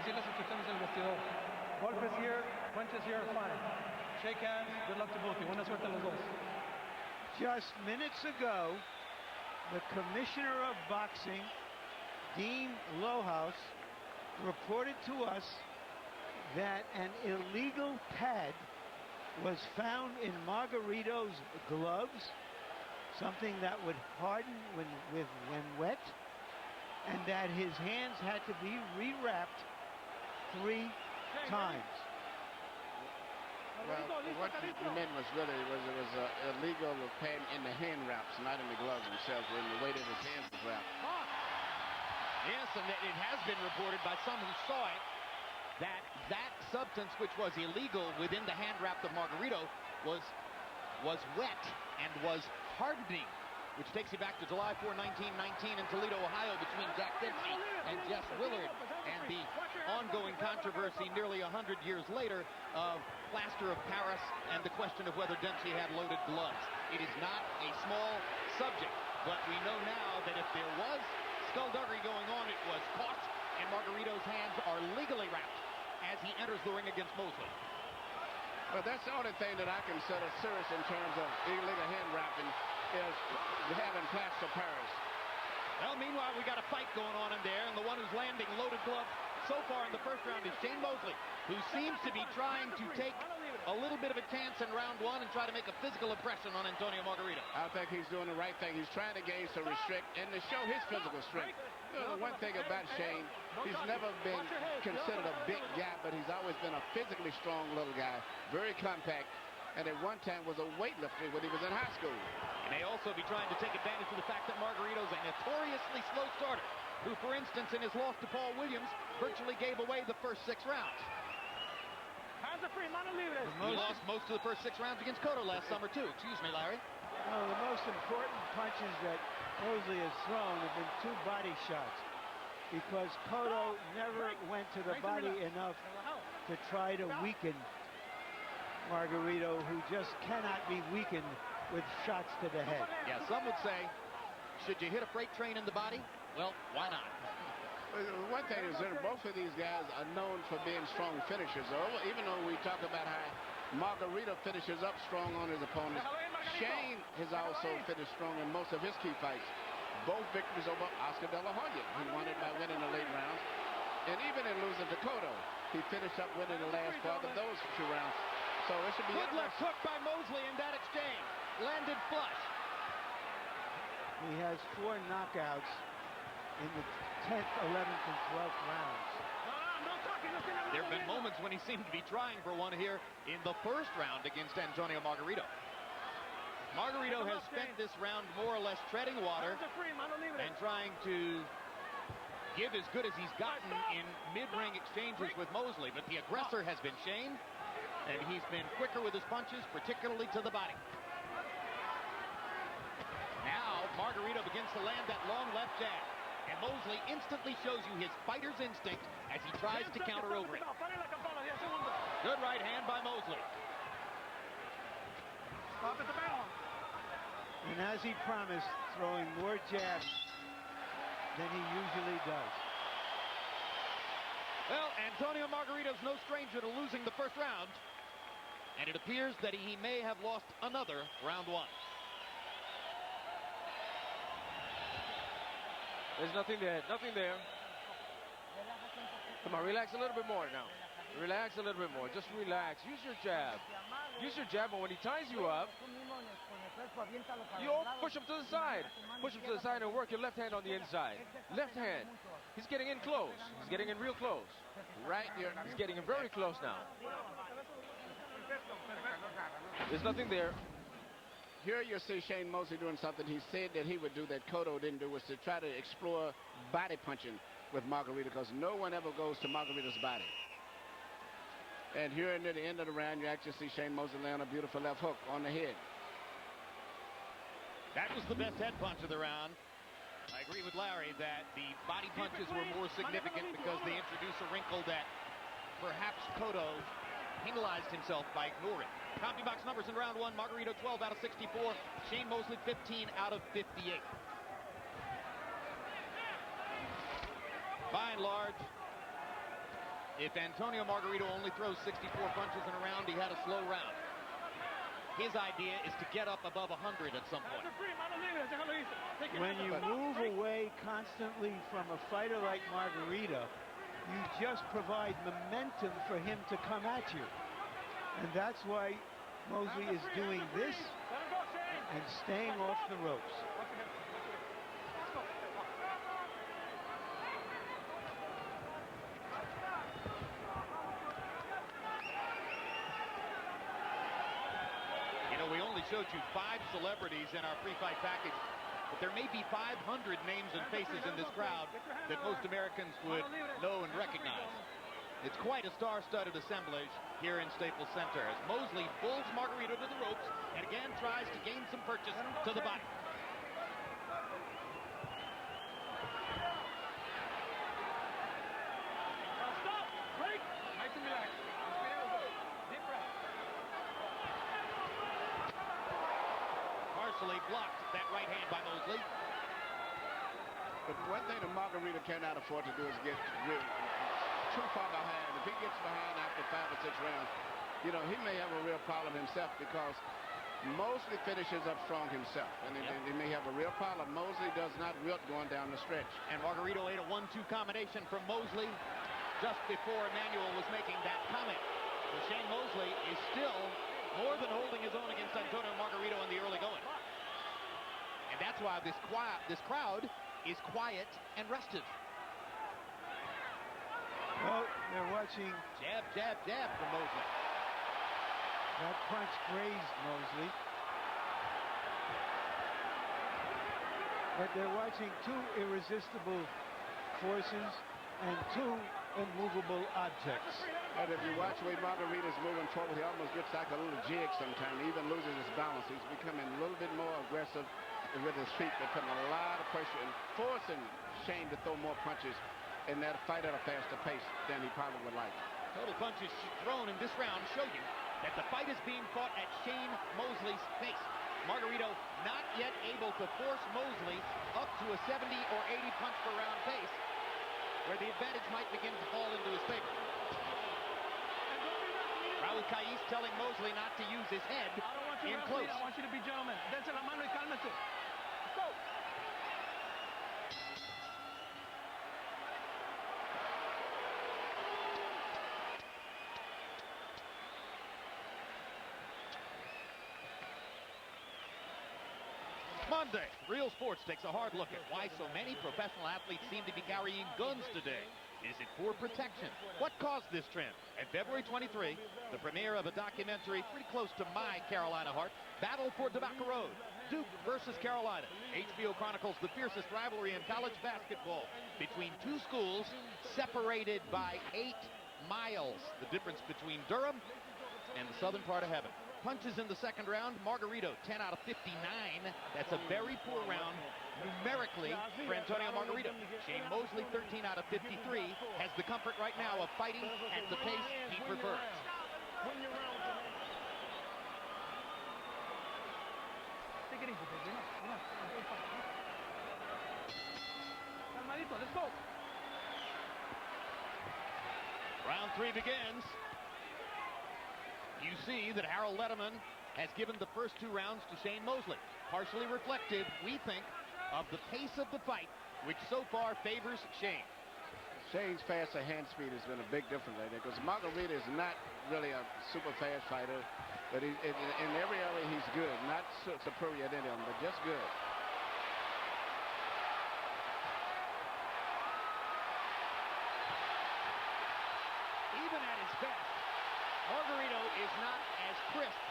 decir las instrucciones del vestidor. Golpes here, punches here are fine. Shake hands, good luck to both of you. Buena suerte a los dos. Just minutes ago, the commissioner of boxing, Dean Lohaus, reported to us that an illegal pad was found in Margarito's gloves, something that would harden when wet, and that his hands had to be rewrapped 3 times. Well, what he meant was really it was illegal pad in the hand wraps, not in the gloves themselves, or in the way that his hands was wrapped. Yes, and it has been reported by some who saw it that that substance, which was illegal within the hand wrap of Margarito, was wet and was hardening, which takes you back to July 4, 1919 in Toledo, Ohio, between Jack Dempsey and Jess Willard, and the ongoing controversy nearly 100 years later of plaster of Paris and the question of whether Dempsey had loaded gloves. It is not a small subject, but we know now that if there was skullduggery going on, it was caught, and Margarito's hands are legally wrapped as he enters the ring against Mosley. Well, that's the only thing that I consider serious in terms of illegal hand wrapping is having plaster of Paris. Well, meanwhile, we got a fight going on in there, and the one who's landing loaded gloves so far in the first round is ShaneMosley, who seems to be trying to take a little bit of a chance in round 1 and try to make a physical impression on AntonioMargarito. I think he's doing the right thing. He's trying to gain some restrict and to show his physical strength. You know, the one thing about Shane, he's never been considered a big guy, but he's always been a physically strong little guy, very compact, and at one time was a weightlifter when he was in high school. He may also be trying to take advantage of the fact that Margarito's a notoriously slow starter, who, for instance, in his loss to Paul Williams, virtually gave away the first 6 rounds. He lost most of the first 6 rounds against Cotto last summer, too. Excuse me, Larry. Well, the most important punches that Mosley has thrown have been 2 body shots, because Cotto never went to the body enough to try to weaken Margarito, who just cannot be weakened with shots to the head. Yeah, some would say, should you hit a freight train in the body? Well, why not? One thing is that both of these guys are known for being strong finishers. Even though we talk about how Margarito finishes up strong on his opponents, Shane has also finished strong in most of his key fights. Both victories over Oscar De La Hoya. He won it by winning the late rounds. And even in losing to Cotto, he finished up winning the last part of those 2 rounds. So it should be good left hook by Mosley in that exchange. Landed flush. He has 4 knockouts in the 10th, 11th, and 12th rounds. There have been moments when he seemed to be trying for one here in the first round against AntonioMargarito. Margarito has spent this round more or less treading water and trying to give as good as he's gotten in mid-ring exchanges with Mosley, but the aggressor has been Shane, and he's been quicker with his punches, particularly to the body. Now, Margarito begins to land that long left jab, and Mosley instantly shows you his fighter's instinct as he tries to counter over it. Good right hand by Mosley. And as he promised, throwing more jabs than he usually does. Well, AntonioMargarito's no stranger to losing the first round, and it appears that he may have lost another round 1. There's nothing there, nothing there. Come on, relax a little bit more now. Relax a little bit more, just relax. Use your jab. Use your jab, but when he ties you up, you push him to the side. Push him to the side and work your left hand on the inside. Left hand. He's getting in close. He's getting in real close. Right here. He's getting in very close now. There's nothing there. Here you see Shane Mosley doing something he said that he would do that Cotto didn't do, was to try to explore body punching with Margarito, because no one ever goes to Margarito's body. And here near the end of the round, you actually see Shane Mosley land a beautiful left hook on the head. That was the best head punch of the round. I agree with Larry that the body punches were more significant because they introduce a wrinkle that perhaps Cotto penalized himself by ignoring. CompuBox numbers in round 1, Margarito 12 out of 64, Shane Mosley 15 out of 58. By and large, If Antonio Margarito only throws 64 punches in a round, he had a slow round. His idea is to get up above 100 at some point. When you move away constantly from a fighter like Margarito, you just provide momentum for him to come at you. And that's why Mosley is doing this and staying off the ropes. You know, we only showed you 5 celebrities in our pre-fight package, but there may be 500 names and faces in this crowd that most Americans would know and recognize. It's quite a star-studded assemblage here in Staples Center as Mosley pulls Margarito to the ropes and again tries to gain some purchase to the body. Stop! Break! Nice and relaxed. Deep breath. Partially blocked that right hand by Mosley. But one thing that Margarito cannot afford to do is get really too far behind. If he gets behind after 5 or 6 rounds, you know, he may have a real problem himself because Mosley finishes up strong himself. And he may have a real problem. Mosley does not wilt going down the stretch. And Margarito ate a 1-2 combination from Mosley just before Manuel was making that comment. So Shane Mosley is still more than holding his own against Antonio Margarito in the early going. And that's why this crowd is quiet and rested. Well, they're watching. Jab, jab, jab from Mosley. That punch grazed Mosley. But they're watching 2 irresistible forces and 2 immovable objects. And if you watch the way Margarito's moving forward, he almost gets like a little jig sometimes. He even loses his balance. He's becoming a little bit more aggressive with his feet. They're putting a lot of pressure and forcing Shane to throw more punches in that fight at a faster pace than he probably would like. Total punches thrown in this round show you that the fight is being fought at Shane Mosley's pace. Margarito not yet able to force Mosley up to a 70 or 80 punch per round pace, where the advantage might begin to fall into his favor. Raul Caiz telling Mosley not to use his head in close. I want you to be gentlemen. Dense la mano y cálmese. Let's go. Monday, Real Sports takes a hard look at why so many professional athletes seem to be carrying guns today. Is it for protection? What caused this trend? And February 23, the premiere of a documentary pretty close to my Carolina heart, Battle for Tobacco Road, Duke versus Carolina. HBO chronicles the fiercest rivalry in college basketball between 2 schools separated by 8 miles. The difference between Durham and the southern part of heaven. Punches in the second round. Margarito, 10 out of 59. That's a very poor round numerically for Antonio Margarito. Shane Mosley, 13 out of 53, has the comfort right now of fighting at the pace he prefers. Take it easy, baby. Calmadito, let's go. Round 3 begins. You see that Harold Letterman has given the first 2 rounds to Shane Mosley. Partially reflective, we think, of the pace of the fight, which so far favors Shane. Shane's faster hand speed has been a big difference right there because Margarito is not really a super fast fighter, but in every area he's good. Not superior to anyone, but just good. Even at his best, Margarito is not as crisp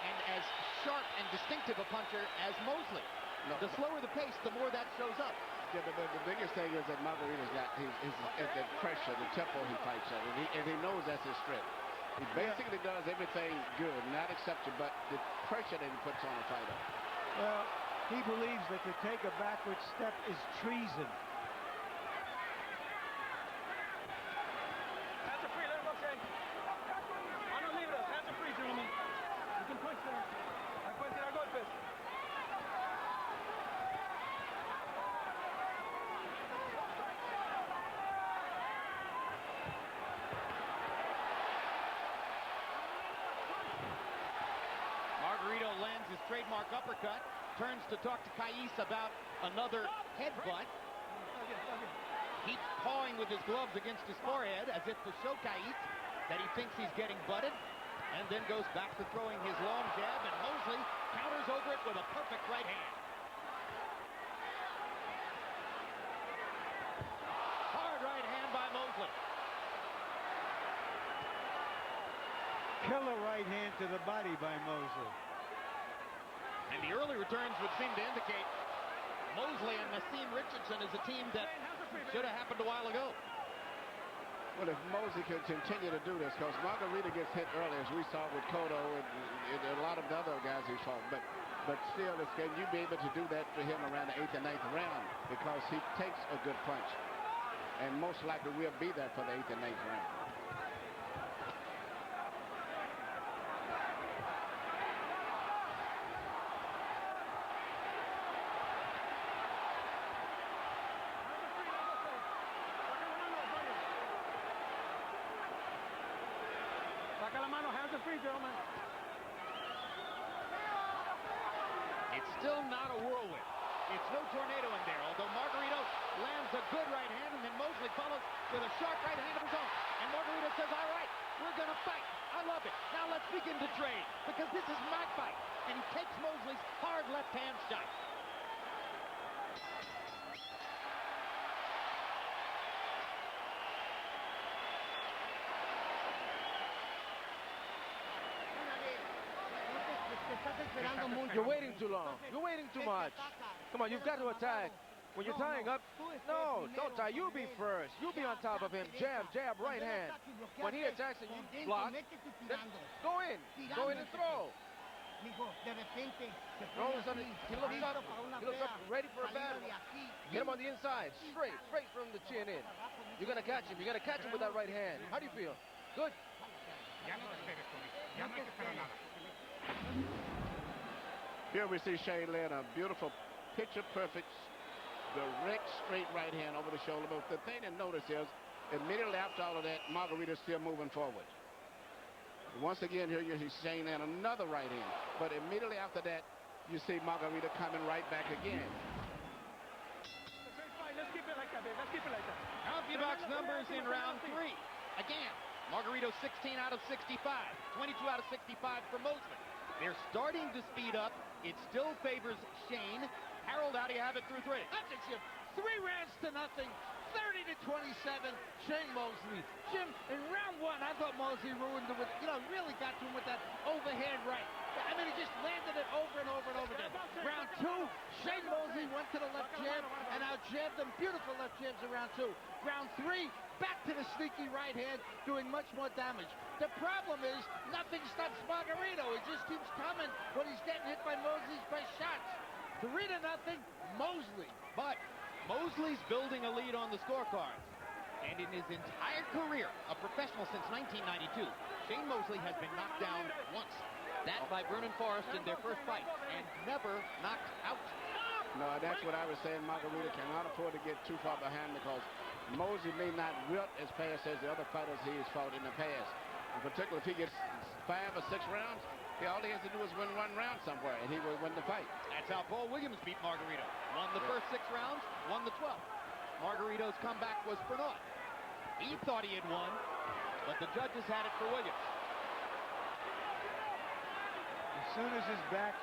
and as sharp and distinctive a puncher as Mosley. No. The slower the pace, the more that shows up. Yeah, but the biggest thing is that Margarito's got the pressure, the tempo he fights at, and he knows that's his strength. He basically does everything good, not exception, but the pressure that he puts on a fighter. Well, he believes that to take a backward step is treason. Hands are free, let him go, Shane. Manos libres, hands are free, gentlemen. You can punch there. Ahí pueden tirar golpes. trademark uppercut. Turns to talk to Kais about another headbutt. Keeps pawing with his gloves against his forehead as if to show Kais that he thinks he's getting butted. And then goes back to throwing his long jab, and Mosley counters over it with a perfect right hand. Hard right hand by Mosley. Killer right hand to the body by Mosley. And the early returns would seem to indicate Mosley and Nassim Richardson is a team that should have happened a while ago. Well, if Mosley can continue to do this, because Margarito gets hit early, as we saw with Cotto and a lot of the other guys he's fought. But still, can you be able to do that to him around the 8th and 9th round? Because he takes a good punch. And most likely we'll be there for the 8th and 9th round. It's still not a whirlwind. It's no tornado in there, although Margarito lands a good right hand, and then Mosley follows with a sharp right hand of his own. And Margarito says, all right, we're going to fight. I love it. Now let's begin to trade, because this is my fight. And he takes Mosley's hard left hand shot. You're waiting too long. You're waiting too much. Come on, you've got to attack. When you're tying up, no, don't tie. You be first. You be on top of him. Jab, jab, right hand. When he attacks and you block, then go in. Go in and throw. All of a sudden, he looks up. He looks up, ready for a battle. Get him on the inside. Straight from the chin in. You're going to catch him. You're going to catch him with that right hand. How do you feel? Good. Here we see Shane land a beautiful, picture-perfect, direct, straight right hand over the shoulder. But the thing to notice is, immediately after all of that, Margarito's still moving forward. Once again, here you see Shane land another right hand. But immediately after that, you see Margarito coming right back again. Let's keep it like that, babe. Let's keep it like that. HBObox numbers in round 3. Again, Margarito 16 out of 65. 22 out of 65 for Mosley. They're starting to speed up. It still favors Shane. Harold, how do you have it through 3? That's it, Jim. 3 rounds to nothing. 30 to 27. Shane Mosley. Jim, in round 1, I thought Mosley ruined it with, really got to him with that overhand right. I mean, he just landed it over and over and over again. Round 2, Shane Mosley went to the left jab and out-jabbed him. Beautiful left jabs in round 2. Round 3, back to the sneaky right hand, doing much more damage. The problem is, nothing stops Margarito. He just keeps coming when he's getting hit by Mosley's best shots. 3-0, Mosley. But Mosley's building a lead on the scorecard. And in his entire career, a professional since 1992, Shane Mosley has been knocked down once. That by Vernon Forrest in their first fight, and never knocked out. No, that's what I was saying. Margarito cannot afford to get too far behind, because Mosley may not wilt as fast as the other fighters he has fought in the past. In particular, if he gets 5 or 6 rounds, all he has to do is win 1 round somewhere, and he will win the fight. That's how Paul Williams beat Margarito. Won the first 6 rounds, won the 12th. Margarito's comeback was for naught. He thought he had won, but the judges had it for Williams. As soon as his back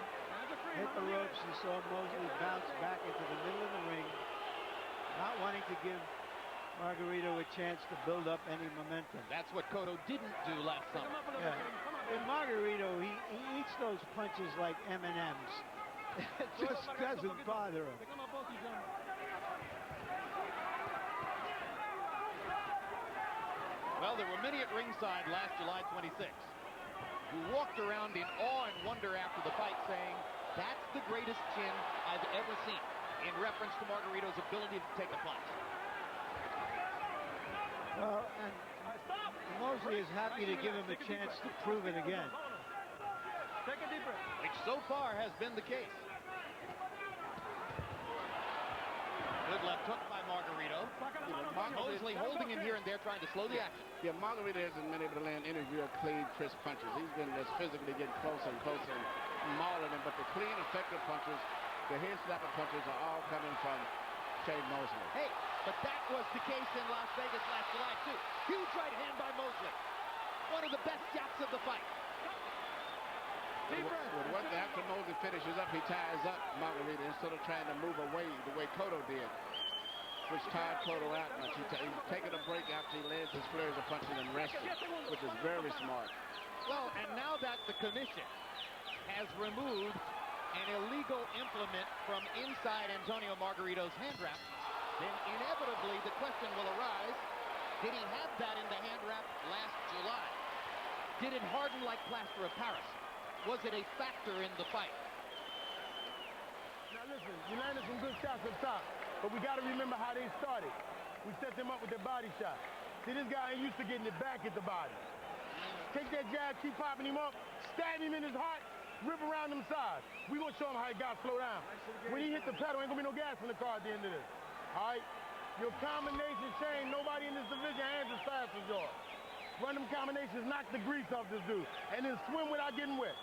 hit the ropes, you saw Mosley bounce back into the middle of the ring, not wanting to give Margarito a chance to build up any momentum. That's what Cotto didn't do last summer. Yeah. And Margarito, he eats those punches like M&Ms. It just doesn't bother him. Well, there were many at ringside last July 26th who walked around in awe and wonder after the fight, saying, that's the greatest chin I've ever seen, in reference to Margarito's ability to take a punch. Well, and Mosley is happy to give him a chance to prove it again. Take a deep breath. Which so far has been the case. Good left hook by Margarito. Mosley holding him here and there, trying to slow the action. Yeah, Margarito hasn't been able to land any real clean, crisp punches. He's been just physically getting closer and closer. mauling him, but the clean, effective punches, the head slapper punches are all coming from Shane Mosley. Hey, but that was the case in Las Vegas last July, too. Huge right hand by Mosley. One of the best jabs of the fight. After Mosley finishes up, he ties up Margarito instead of trying to move away the way Cotto did, which tired Cotto out much. He's taking a break after he lands his flurries of punches and resting, which is very smart. Well, and now that the commission has removed an illegal implement from inside Antonio Margarito's hand wrap, then inevitably the question will arise, did he have that in the hand wrap last July? Did it harden like plaster of Paris? Was it a factor in the fight? Now listen, you landed some good shots up top, but we got to remember how they started. We set them up with their body shot. See, this guy ain't used to getting it back at the body. Take that jab, keep popping him up, stab him in his heart, rip around them sides. We gonna show him how he got to slow down. When he hit the pedal, ain't gonna be no gas in the car at the end of this. All right? Your combination chain, nobody in this division hands as fast as yours. Run them combinations, knock the grease off this dude, and then swim without getting wet.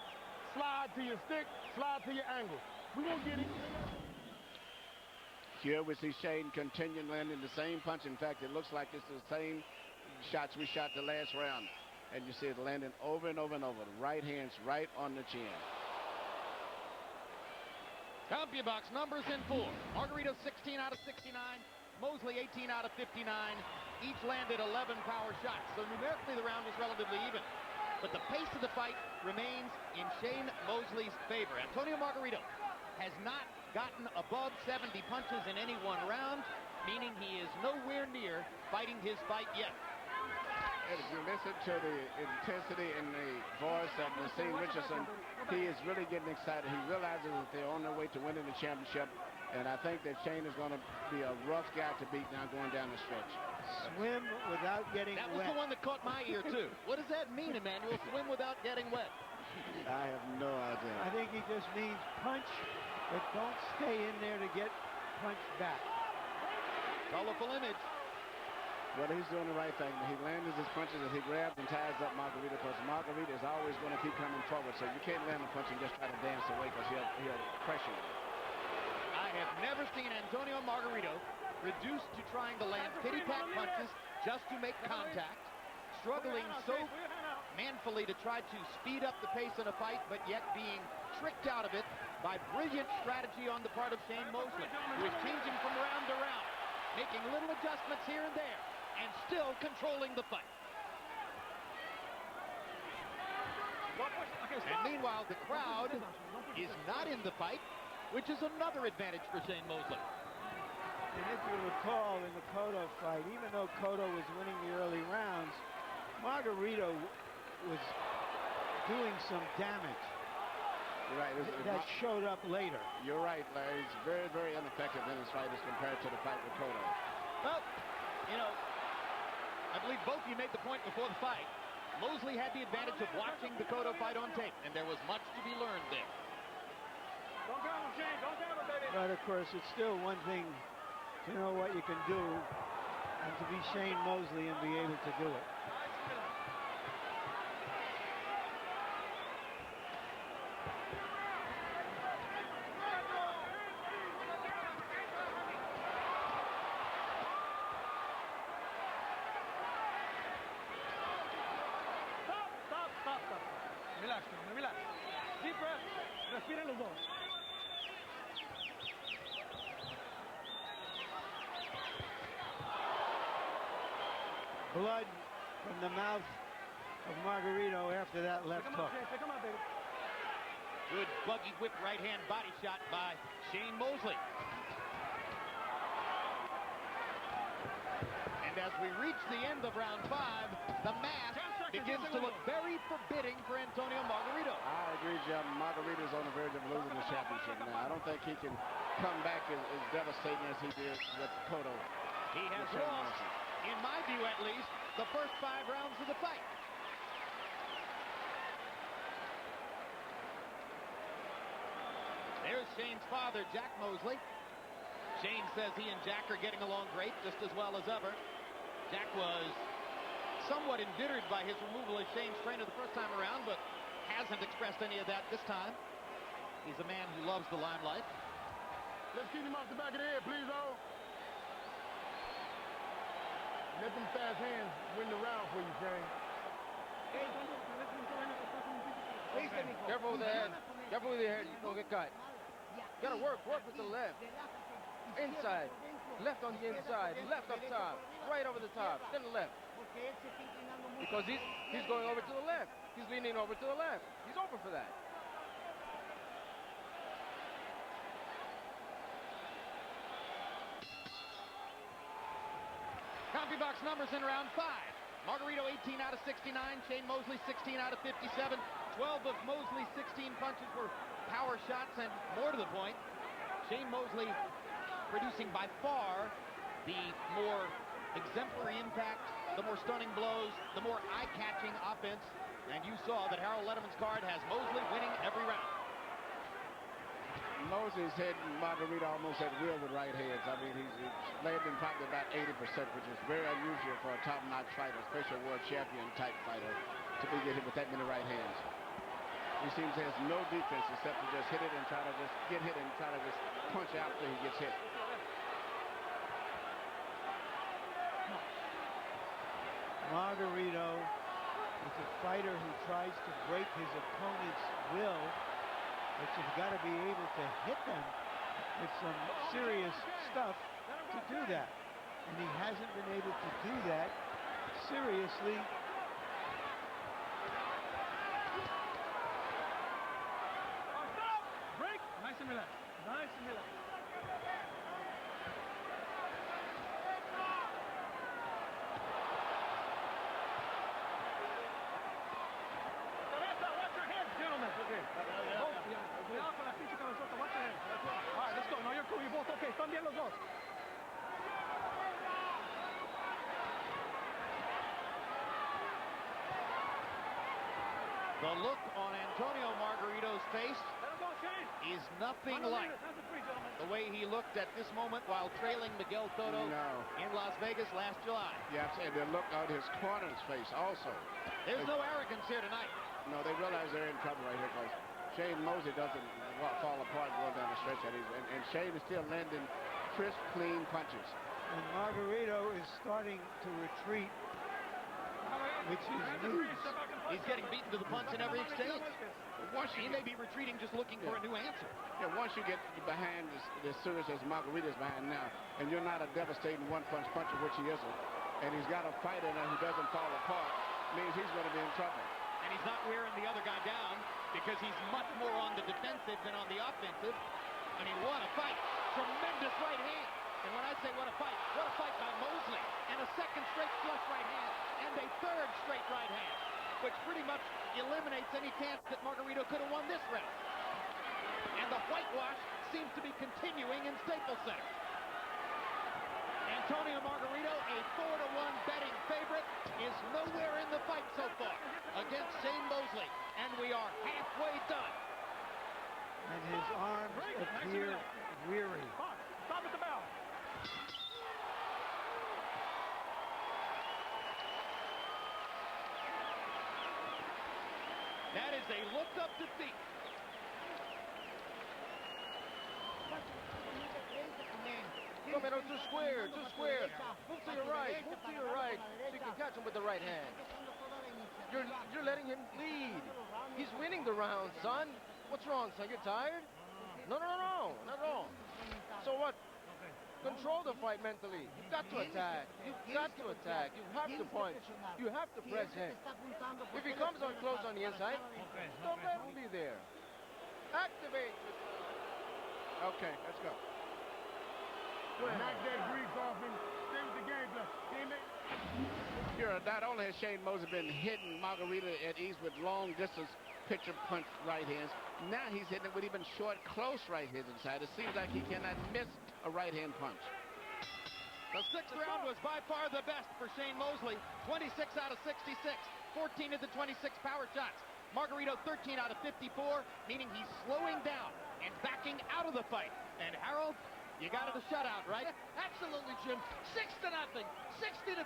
Slide to your stick, slide to your angle. We gonna get it. Here we see Shane continuing landing the same punch. In fact, it looks like it's the same shots we shot the last round. And you see it landing over and over and over. The right hand's right on the chin. CompuBox numbers in 4. Margarito 16 out of 69. Mosley 18 out of 59. Each landed 11 power shots. So numerically the round was relatively even. But the pace of the fight remains in Shane Mosley's favor. Antonio Margarito has not gotten above 70 punches in any one round, meaning he is nowhere near fighting his fight yet. And if you listen to the intensity in the voice of Nassim Richardson, he is really getting excited. He realizes that they're on their way to winning the championship. And I think that Shane is going to be a rough guy to beat now going down the stretch. Swim without getting wet. That was the one that caught my ear, too. What does that mean, Emmanuel? Swim without getting wet? I have no idea. I think he just means punch, but don't stay in there to get punched back. Colorful image. Well, he's doing the right thing. He lands his punches as he grabs and ties up Margarito, because Margarito is always going to keep coming forward. So you can't land a punch and just try to dance away, because he'll pressure you. I have never seen Antonio Margarito reduced to trying to land pity-pat punches just to make contact, struggling so manfully to try to speed up the pace in a fight, but yet being tricked out of it by brilliant strategy on the part of Shane Mosley, who is changing from round to round, making little adjustments here and there, and still controlling the fight. And meanwhile, the crowd is not in the fight, which is another advantage for Shane Mosley. And if you recall in the Cotto fight, even though Cotto was winning the early rounds, Margarito was doing some damage. You're right. That showed up later. You're right, Larry. He's very, very ineffective in his fight as compared to the fight with Cotto. Well, you know, I believe both of you made the point before the fight. Mosley had the advantage of watching the Cotto fight on tape, and there was much to be learned there. Don't count him, Shane. Don't count him, baby. But of course, it's still one thing to know what you can do and to be Shane Mosley and be able to do it. Stop. Relax, relax. Deep breath. Respiren los dos. Blood from the mouth of Margarito after that left hook. Come on, baby. Good buggy whip right hand body shot by Shane Mosley. And as we reach the end of round 5, the mask begins to look very forbidding for Antonio Margarito. I agree, Jim. Margarito's on the verge of losing the championship now. I don't think he can come back as devastating as he did with Cotto. He has lost, in my view at least, the first 5 rounds of the fight. There's Shane's father, Jack Mosley. Shane says he and Jack are getting along great, just as well as ever. Jack was somewhat embittered by his removal as Shane's trainer the first time around, but hasn't expressed any of that this time. is a man who loves the limelight. Let's keep him off the back of the head, please, oh. Let them fast hands win the round for you, Shane. Careful with the head. Careful with your head. You don't get caught. Gotta work with the left. Inside. Left on the inside. Left up top. Right over the top. Then the left. Because he's going over to the left. He's leaning over to the left. He's open for that. CompuBox numbers in round 5. Margarito 18 out of 69. ShaneMosley 16 out of 57. 12 of Mosley's 16 punches were power shots, and more to the point, ShaneMosley producing by far the more exemplary impact, the more stunning blows, the more eye-catching offense. And you saw that Harold Letterman's card has Mosley winning every round. Mosley's hitting Margarito almost at will with right hands. I mean, he's landing probably about 80%, which is very unusual for a top-notch fighter, especially a world champion type fighter, to be getting with that many right hands. He seems to have no defense except to just hit it and try to just get hit and try to just punch out till he gets hit. Margarito is a fighter who tries to break his opponent's will, but you've got to be able to hit them with some serious stuff to do that. And he hasn't been able to do that seriously. Break. Nice and relaxed. Nice and relaxed. Watch your head, gentlemen. Okay. Cuidado con la pinche cabezota. Watch your head. All right, let's go. No, you're cool. You're both okay. Están bien los dos. The look on Antonio Margarito's face is nothing like the way he looked at this moment while trailing Miguel Cotto in Las Vegas last July. Yeah, and the look on his corner's face also. There's no arrogance here tonight. No, they realize they're in trouble right here because ShaneMosley doesn't fall apart going down the stretch. And Shane is still landing crisp, clean punches. And Margarito is starting to retreat, which is news. He's getting beaten to the punch in every exchange. He may be retreating just looking for a new answer. Yeah, once you get behind as serious as Margarito's behind now, and you're not a devastating one-punch puncher, which he isn't, and he's got a fighter now who doesn't fall apart, means he's going to be in trouble. And he's not wearing the other guy down because he's much more on the defensive than on the offensive. And he won a fight. Tremendous right hand. And when I say what a fight by Mosley. And a second straight flush right hand. And a third straight right hand. Which pretty much eliminates any chance that Margarito could have won this round. And the whitewash seems to be continuing in Staples Center. Antonio Margarito, a 4-1 betting favorite, is nowhere in the fight so far against ShaneMosley. And we are halfway done. And his arms appear weary. Stop at the bell. That is a looked-up defeat. Come in, too square, too square. Move to your right, so you can catch him with the right hand. You're letting him lead. He's winning the round, son. What's wrong, son? You're tired? No, not at all. So what? Control the fight mentally. You've got to attack. You have to punch. You have to press him. If he comes on close on the inside, don't let him be there. Activate. Okay, let's go. Knock that grease off and stay with the game plan. Teammate. Here, not only has ShaneMosley been hitting Margarito at ease with long-distance picture punch right hands, now he's hitting it with even short, close right hands inside. It seems like he cannot miss a right-hand punch. The sixth round was by far the best for ShaneMosley. 26 out of 66, 14 of the 26 power shots. Margarito 13 out of 54, meaning he's slowing down and backing out of the fight. And Harold, you got it a shutout, right? Absolutely, Jim. 6-0. 60-54,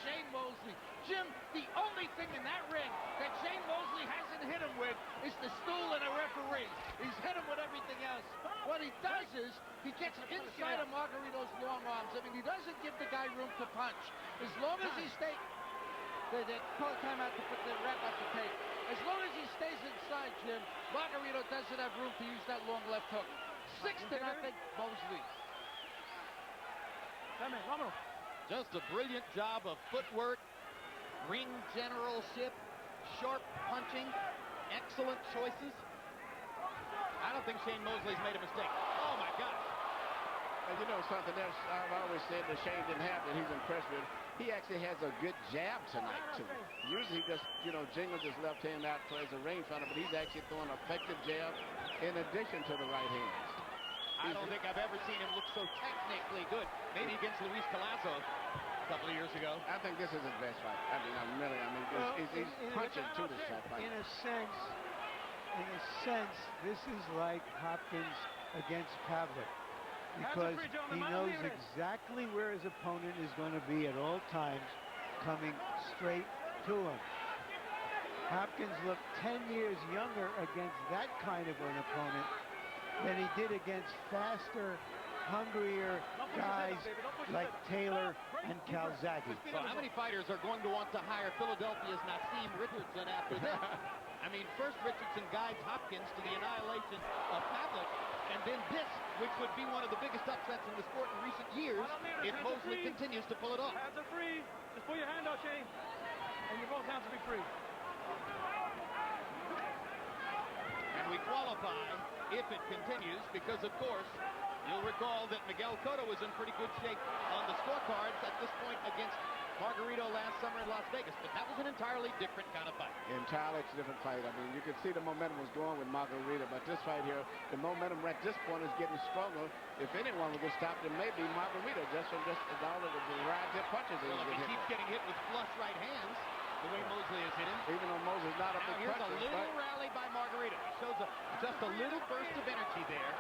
ShaneMosley. Jim, the only thing in that ring that ShaneMosley hasn't hit him with word is the stool and a referee. He's hit him with everything else. What he does is he gets inside of Margarito's long arms. I mean, he doesn't give the guy room to punch. As long as he stays... They call time out to put the wrap up the tape. As long as he stays inside, Jim, Margarito doesn't have room to use that long left hook. 6-0, Mosley. Just a brilliant job of footwork, ring generalship, sharp punching, excellent choices. I don't think ShaneMosley's made a mistake. Oh, my gosh. And you know something else I've always said that Shane didn't have that he's impressed with? He actually has a good jab tonight, too. Usually he just, jingles his left hand out as a rangefinder, but he's actually throwing an effective jab in addition to the right hands. I don't think I've ever seen him look so technically good. Maybe against Luis Collazo a couple of years ago. I think this is his best fight. He's punching to this fight. In a sense, this is like Hopkins against Pavlik, because he knows exactly where his opponent is going to be at all times, coming straight to him. Hopkins looked 10 years younger against that kind of an opponent than he did against faster, hungrier guys like Taylor and Calzaghe. So how many fighters are going to want to hire Philadelphia's Nassim Richardson after this? I mean, first Richardson guides Hopkins to the annihilation of Pavlik, and then this, which would be one of the biggest upsets in the sport in recent years, if Mosley continues to pull it off. Hands are free. Just pull your hand out, Shane. And your both hands will be free. And we qualify if it continues, because, of course, you'll recall that Miguel Cotto was in pretty good shape on the scorecards at this point against Margarito last summer in Las Vegas, but that was an entirely different kind of fight. Entirely different fight. I mean, you could see the momentum was going with Margarito, but this fight here, the momentum at this point is getting stronger. If anyone would get stopped, it may be Margarito, just from all of the variety of punches that Well, if he keeps getting hit with flush right hands, the way Mosley is hitting. Even though Mosley's not a big Here's puncher. a little rally by Margarito. He shows just a little burst of energy there.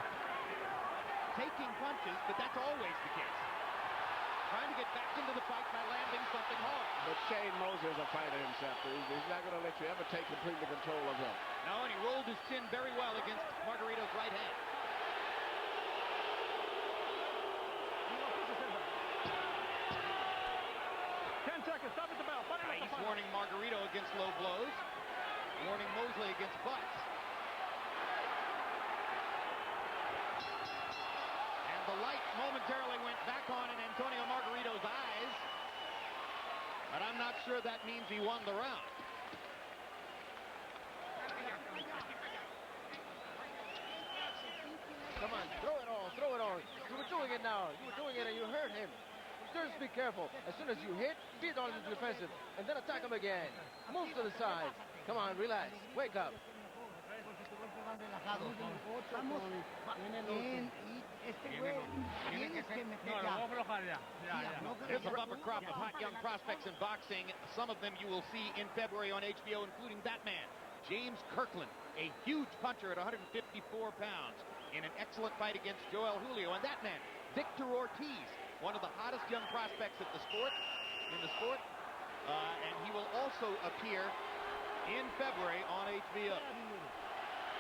Taking punches, but that's always the case. Trying to get back into the fight by landing something hard. But ShaneMosley is a fighter himself. He's not going to let you ever take completely control of him. No, and he rolled his chin very well against Margarito's right hand. 10 seconds. Stop at the bell. He's warning Margarito against low blows. Warning Mosley against butts. And the light momentarily went back on in AntonioMargarito's eyes. But I'm not sure that means he won the round. Come on, throw it all, throw it all. You were doing it now. You were doing it and you hurt him. Just be careful. As soon as you hit, beat on the defensive, and then attack him again. Move to the side. Come on, relax. Wake up. There's a bumper crop of hot young prospects in boxing. Some of them you will see in February on HBO, including that man, James Kirkland, a huge puncher at 154 pounds in an excellent fight against Joel Julio. And that man, Victor Ortiz, one of the hottest young prospects in the sport. And he will also appear in February on HBO.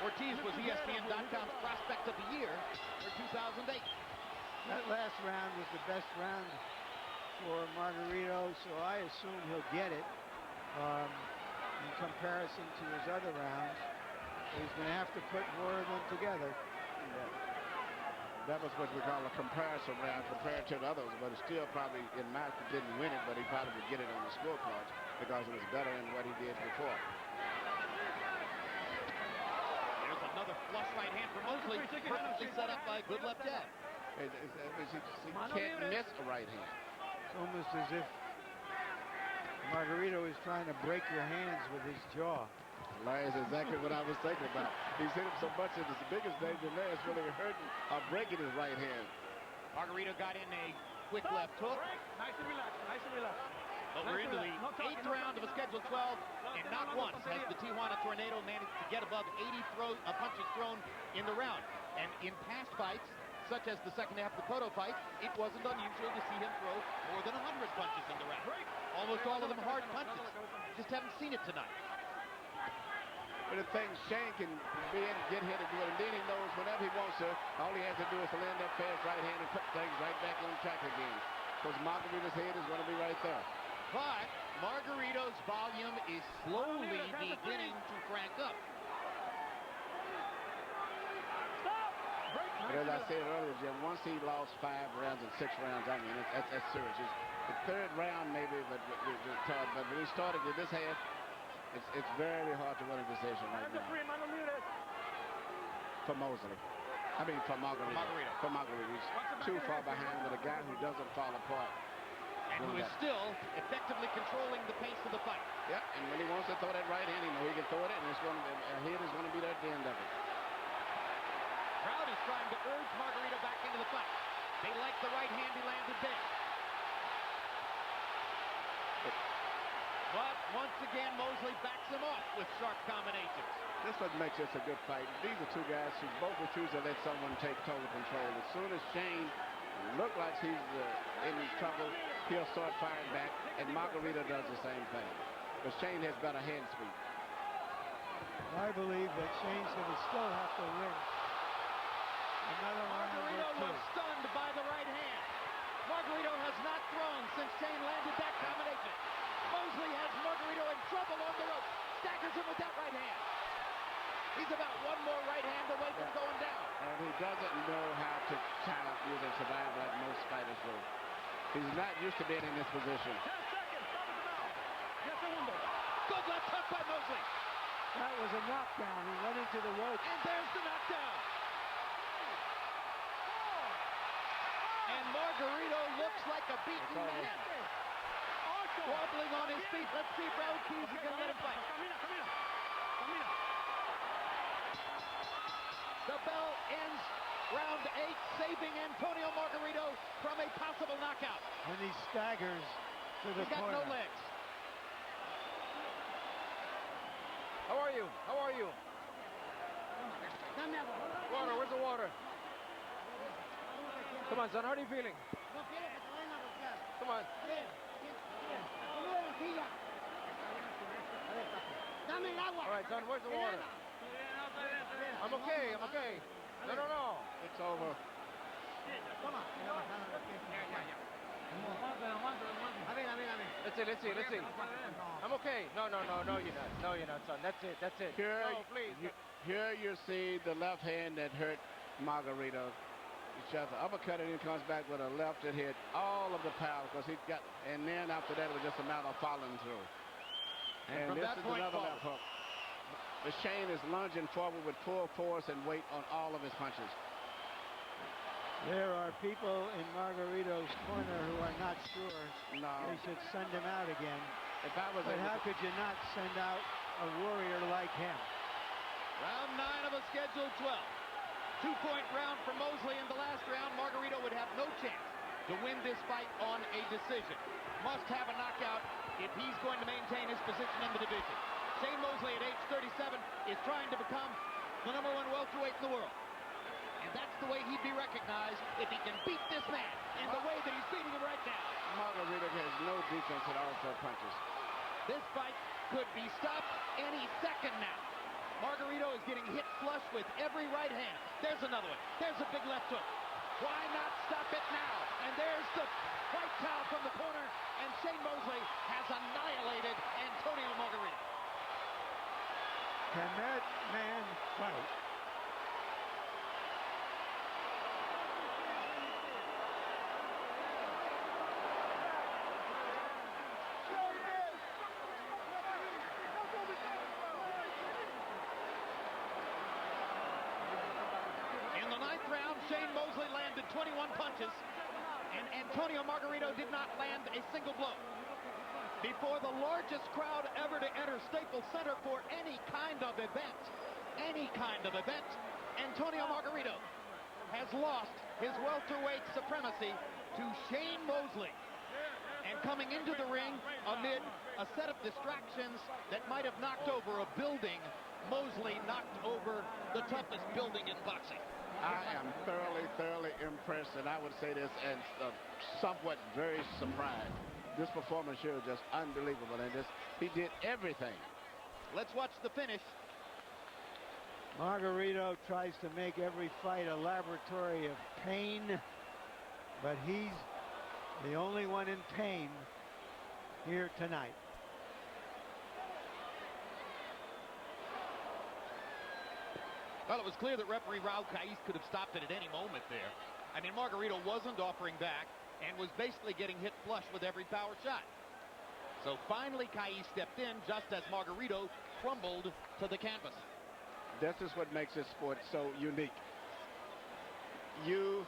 Ortiz was ESPN.com's Prospect of the Year for 2008. That last round was the best round for Margarito, so I assume he'll get it in comparison to his other rounds. He's going to have to put more of them together. That was what we call a comparison round compared to the others, but it's still probably, in my opinion, didn't win it, but he probably would get it on the scorecards because it was better than what he did before. There's another flush right hand for Mosley, perfectly set up by a good left jab. He can't miss a right hand. It's almost as if Margarito is trying to break your hands with his jaw. Larry, is exactly what I was thinking about. He's hit him so much that the biggest danger there is really hurting or breaking his right hand. Margarito got in a quick left hook. Nice and relaxed. Nice and relaxed. But we're into the 8th round of a scheduled 12, and not once has the Tijuana Tornado managed to get above 80 punches thrown in the round. And in past fights, such as the second half of the Cotto fight, it wasn't unusual to see him throw more than 100 punches in the round. Almost all of them hard punches. Just haven't seen it tonight. But the thing, Shane can get hit and do it, and then he knows whenever he wants to, all he has to do is to land that fast right hand and put things right back on track again. Because Margarito's head is going to be right there. But Margarito's volume is slowly beginning to crank up. But as I said earlier, Jim, once he lost 5 rounds and 6 rounds, I mean, that's serious. The third round maybe, but when he started in this half, it's very hard to win a decision right now. For Mosley. I mean, for Margarito. For Margarito. He's too far behind with a guy who doesn't fall apart. And who is still effectively controlling the pace of the fight. Yeah, and when he wants to throw that right hand, he knows he can throw it, and a head is going to be there at the end of it. Crowd is trying to urge Margarito back into the fight. They like the right hand he landed there. But once again, Mosley backs him off with sharp combinations. This what makes this a good fight. These are two guys who both refuse to let someone take total control. As soon as Shane looks like he's in trouble, he'll start firing back, and Margarito does the same thing. But Shane has better hand speed. I believe that Shane's going to still have to win. Margarito was stunned by the right hand. Margarito has not thrown since Shane landed that combination. Mosley has Margarito in trouble on the rope. Staggers him with that right hand. He's about one more right hand away from going down. And he doesn't know how to tie up you and survive like most fighters do. He's not used to being in this position. 10 seconds. Stop at the bell. 10 segundos. Good left hook by Mosley. That was a knockdown. He went into the rope. And there's the knockdown. And Margarito looks like a beaten man. Wobbling on his feet. Let's see if Raul Keys is going to let him fight. The bell ends round 8, saving Antonio Margarito from a possible knockout. And he staggers to the He's got corner. no legs. How are you? How are you? Water, where's the water? Come on, son, how are you feeling? Come on. All right, son, where's the water? I'm okay, I'm okay. No. It's over. Let's see. I'm okay. No, you're not. No, you're not, son. That's it. Here, No, please. here you see the left hand that hurt Margarito. He shots an uppercut and he comes back with a left that hit all of the power because he got, and then after that it was just a matter of following through. And from this that is point another forward. left hook. But Shane is lunging forward with full force and weight on all of his punches. There are people in Margarito's corner who are not sure No. they should send him out again. If I was But able how to- could you not send out a warrior like him? Round 9 of a scheduled 12. 2-point round for Mosley in the last round. Margarito would have no chance to win this fight on a decision. Must have a knockout if he's going to maintain his position in the division. Shane Mosley at age 37 is trying to become the #1 welterweight in the world. And that's the way he'd be recognized if he can beat this man in the way that he's beating him right now. Margarito has no defense at all for punches. This fight could be stopped any second now. Margarito is getting hit flush with every right hand. There's another one. There's a big left hook. Why not stop it now? And there's the white towel from the corner, and Shane Mosley has annihilated Antonio Margarito. Can that man fight? In the 9th round, Shane Mosley landed 21 punches, and Antonio Margarito did not land a single blow. Before the largest crowd ever to enter Staples Center for any kind of event, Antonio Margarito has lost his welterweight supremacy to Shane Mosley. And coming into the ring amid a set of distractions that might have knocked over a building, Mosley knocked over the toughest building in boxing. I am thoroughly impressed, and I would say this and somewhat very surprised. This performance here is just unbelievable, and he did everything. Let's watch the finish. Margarito tries to make every fight a laboratory of pain, but he's the only one in pain here tonight. Well, it was clear that referee Raul Caiz could have stopped it at any moment there. I mean, Margarito wasn't offering back and was basically getting hit flush with every power shot. So finally Caiz stepped in just as Margarito crumbled to the canvas. This is what makes this sport so unique.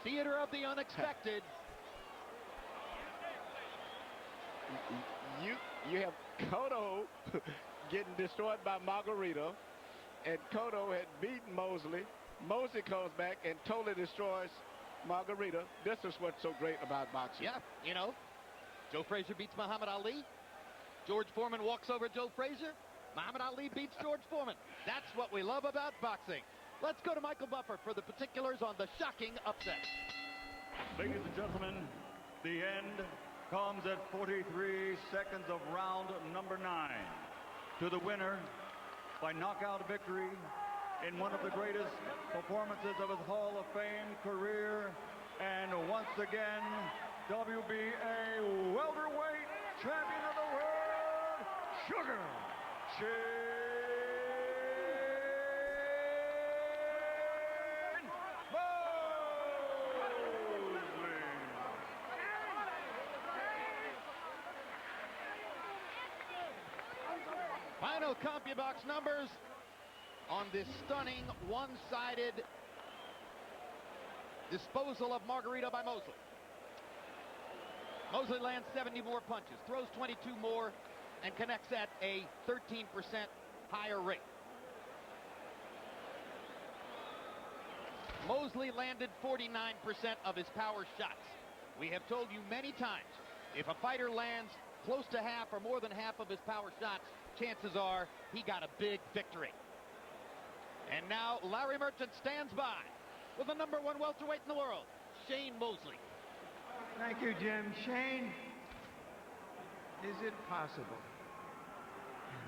Theater of the unexpected. You have Cotto getting destroyed by Margarito, and Cotto had beaten Mosley. Mosley comes back and totally destroys Margarito. This is what's so great about boxing. Yeah, you know, Joe Frazier beats Muhammad Ali. George Foreman walks over Joe Frazier. Muhammad Ali beats George Foreman. That's what we love about boxing. Let's go to Michael Buffer for the particulars on the shocking upset. Ladies and gentlemen, the end comes at 43 seconds of round number 9. To the winner by knockout victory in one of the greatest performances of his Hall of Fame career, and once again, WBA welterweight champion of the world, Sugar ShaneMosley. Final CompuBox numbers on this stunning one-sided disposal of Margarito by Mosley. Mosley lands 70 more punches, throws 22 more, and connects at a 13% higher rate. Mosley landed 49% of his power shots. We have told you many times, if a fighter lands close to half or more than half of his power shots, chances are he got a big victory. And now Larry Merchant stands by with the #1 welterweight in the world, ShaneMosley. Thank you, Jim. Shane, is it possible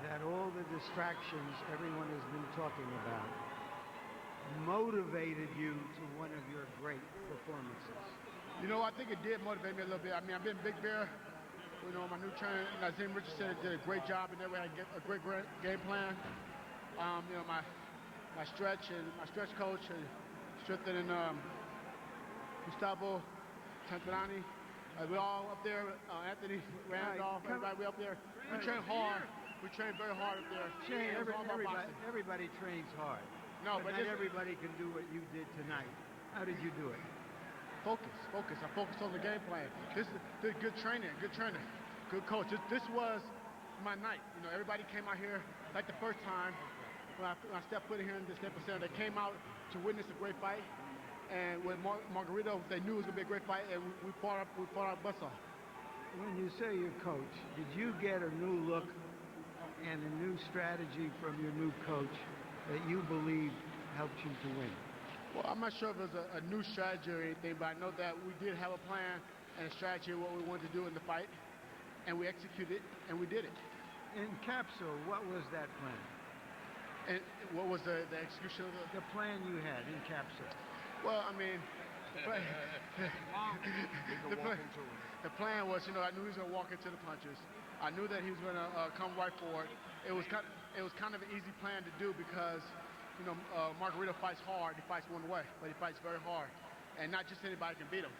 that all the distractions everyone has been talking about motivated you to one of your great performances? You know, I think it did motivate me a little bit. I mean, I've been Big Bear. You know, my new trainer, Nazim Richardson, did a great job, and I get a great game plan. You know, my stretch coach, strengthening Gustavo Tantarani. We're all up there. Anthony Randolph, everybody, we up there. We train hard. We train very hard up there. Shane, everybody trains hard. No, but not everybody can do what you did tonight. How did you do it? Focus. I focused on the game plan. This is good training, good trainer, good coach. This was my night. You know, everybody came out here like the first time when I stepped foot in here in this Staples Center. They came out to witness a great fight, and with Margarito, they knew it was gonna be a great fight, and we fought our butts off. When you say your coach, did you get a new look and a new strategy from your new coach that you believe helped you to win? Well, I'm not sure if it was a new strategy or anything, but I know that we did have a plan and a strategy of what we wanted to do in the fight, and we executed, and we did it. In Capsule, what was that plan? And what was the execution of the plan you had in Capsule? Well, I mean, the plan was, you know, I knew he was going to walk into the punches. I knew that he was going to come right forward. It was kind of an easy plan to do because, you know, Margarito fights hard. He fights one way, but he fights very hard, and not just anybody can beat him.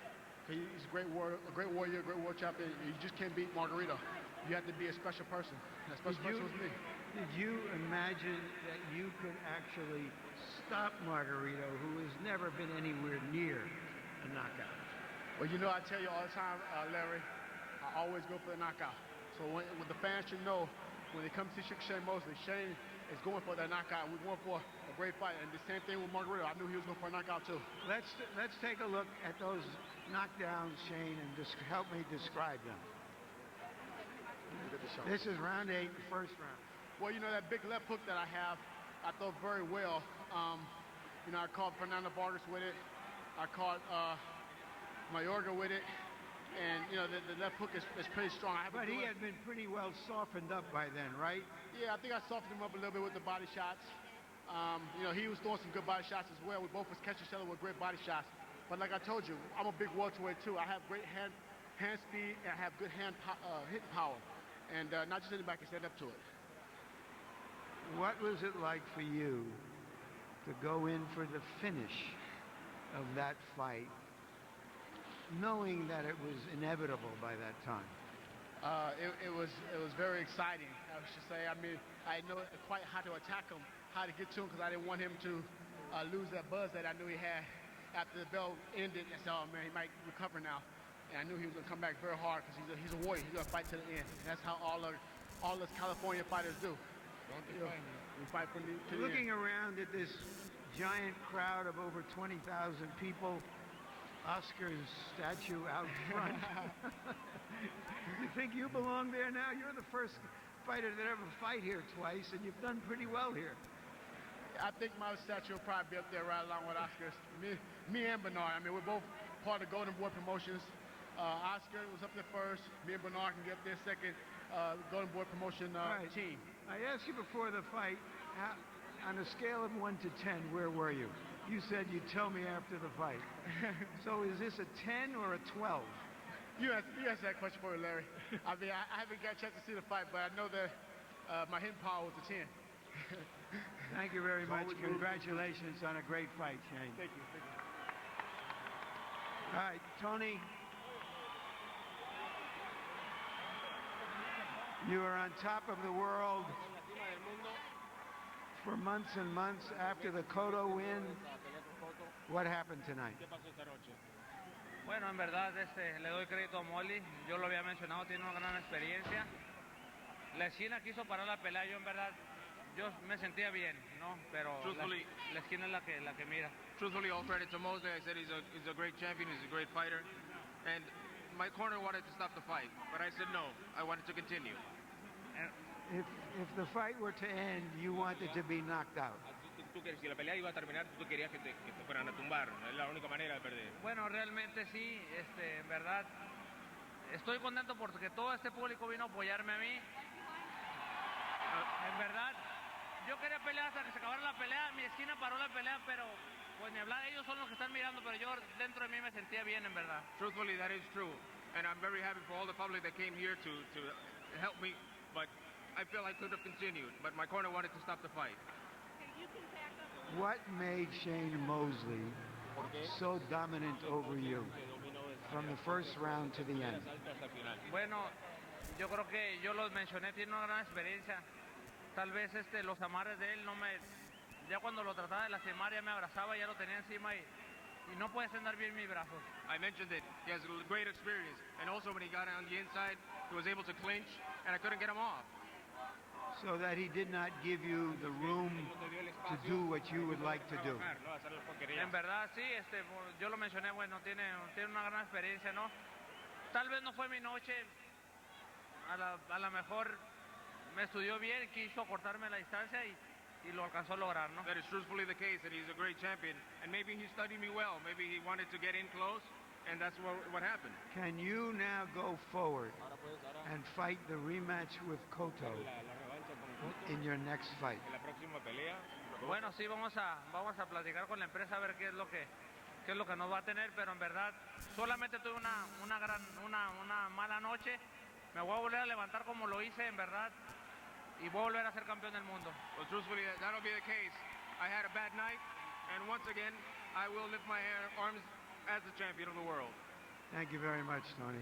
He's a great warrior, a great world champion. You just can't beat Margarito. You have to be a special person. That special person was me. Did you imagine that you could actually stop Margarito, who has never been anywhere near a knockout? Well, you know, I tell you all the time, Larry, I always go for the knockout. So when the fans should know, when they come to see ShaneMosley, Shane is going for that knockout. We're going for a great fight, and the same thing with Margarito. I knew he was going for a knockout too. Let's take a look at those knockdowns, Shane, and help me describe them. This is round 8, the first round. Well, you know, that big left hook that I have, I throw very well. You know, I caught Fernando Vargas with it. I caught Mayorga with it. And, you know, the left hook is pretty strong. But he had been pretty well softened up by then, right? Yeah, I think I softened him up a little bit with the body shots. You know, he was throwing some good body shots as well. We both was catching each other with great body shots. But like I told you, I'm a big welterweight too. I have great hand speed, and I have good hitting power. And not just anybody can stand up to it. What was it like for you to go in for the finish of that fight, knowing that it was inevitable by that time? It was very exciting, I should say. I mean, I know quite how to attack him, how to get to him, because I didn't want him to lose that buzz that I knew he had after the bell ended. I said, oh man, he might recover now. And I knew he was going to come back very hard because he's a warrior. He's going to fight to the end. And that's how all us California fighters do. You know, we fight to the end. Looking around at this giant crowd of over 20,000 people, Oscar's statue out front. You think you belong there now? You're the first fighter that ever fight here twice, and you've done pretty well here. I think my statue will probably be up there right along with Oscar's. Me and Bernard. I mean, we're both part of Golden Boy Promotions. Oscar was up there first. Me and Bernard can get up there second. Golden Boy Promotion team. I asked you before the fight, on a scale of 1 to 10, where were you? You said you'd tell me after the fight. So is this a 10 or a 12? You asked that question for me, Larry. I mean, I haven't got a chance to see the fight, but I know that my hitting power was a 10. Thank you very much. Congratulations on a great fight, Shane. Thank you. Thank you. All right, Tony. You were on top of the world for months and months after the Cotto win. What happened tonight? Bueno, en verdad le doy crédito a Mosley. Yo lo había mencionado, tiene una gran experiencia. La esquina quiso parar la pelea. Yo en verdad, yo me sentía bien, ¿no? Pero la esquina es la que mira. Truthfully, all credit to Mosley. I said he's a great champion. He's a great fighter. And my corner wanted to stop the fight, but I said no. I wanted to continue. If the fight were to end, you wanted to be knocked out. Si la pelea iba a terminar, tú querías que te fueran a tumbar. Es la única manera de perder. Bueno, realmente sí, en verdad, estoy contento porque todo este público vino a apoyarme a mí. En verdad, yo quería pelear hasta que se acabara la pelea. Mi esquina paró la pelea, pero pues ni hablar, ellos son los que están mirando, pero yo dentro de mí me sentía bien, en verdad. Truthfully, that is true. And I'm very happy for all the public that came here to help me. But I feel I could have continued, but my corner wanted to stop the fight. What made ShaneMosley so dominant over you from the first round to the end? Bueno, yo creo que yo los mencioné, tiene una gran experiencia. Tal vez los amarres de él no me... Ya cuando lo trataba de lastimar ya me abrazaba, ya lo tenía encima y no puede extender bien mis brazos. I mentioned that he has a great experience, and also when he got on the inside, he was able to clinch, and I couldn't get him off. So that he did not give you the room to do what you would like to do. En verdad, sí, yo lo mencioné, bueno, tiene una gran experiencia, ¿no? Tal vez no fue mi noche, a lo mejor me estudió bien, quiso cortarme la distancia y lo alcanzó a lograr, ¿no? That is truthfully the case, that he's a great champion, and maybe he studied me well, maybe he wanted to get in close, and that's what happened. Can you now go forward and fight the rematch with Cotto in your next fight? Bueno, sí, vamos a platicar con la empresa a ver qué es lo que nos va a tener, pero en verdad solamente tuve una mala noche. Me voy a volver a levantar como lo hice, en verdad, y voy a volver a ser campeón del mundo. Well, truthfully, that'll be the case. I had a bad night, and once again, I will lift my arms as the champion of the world. Thank you very much, Tony.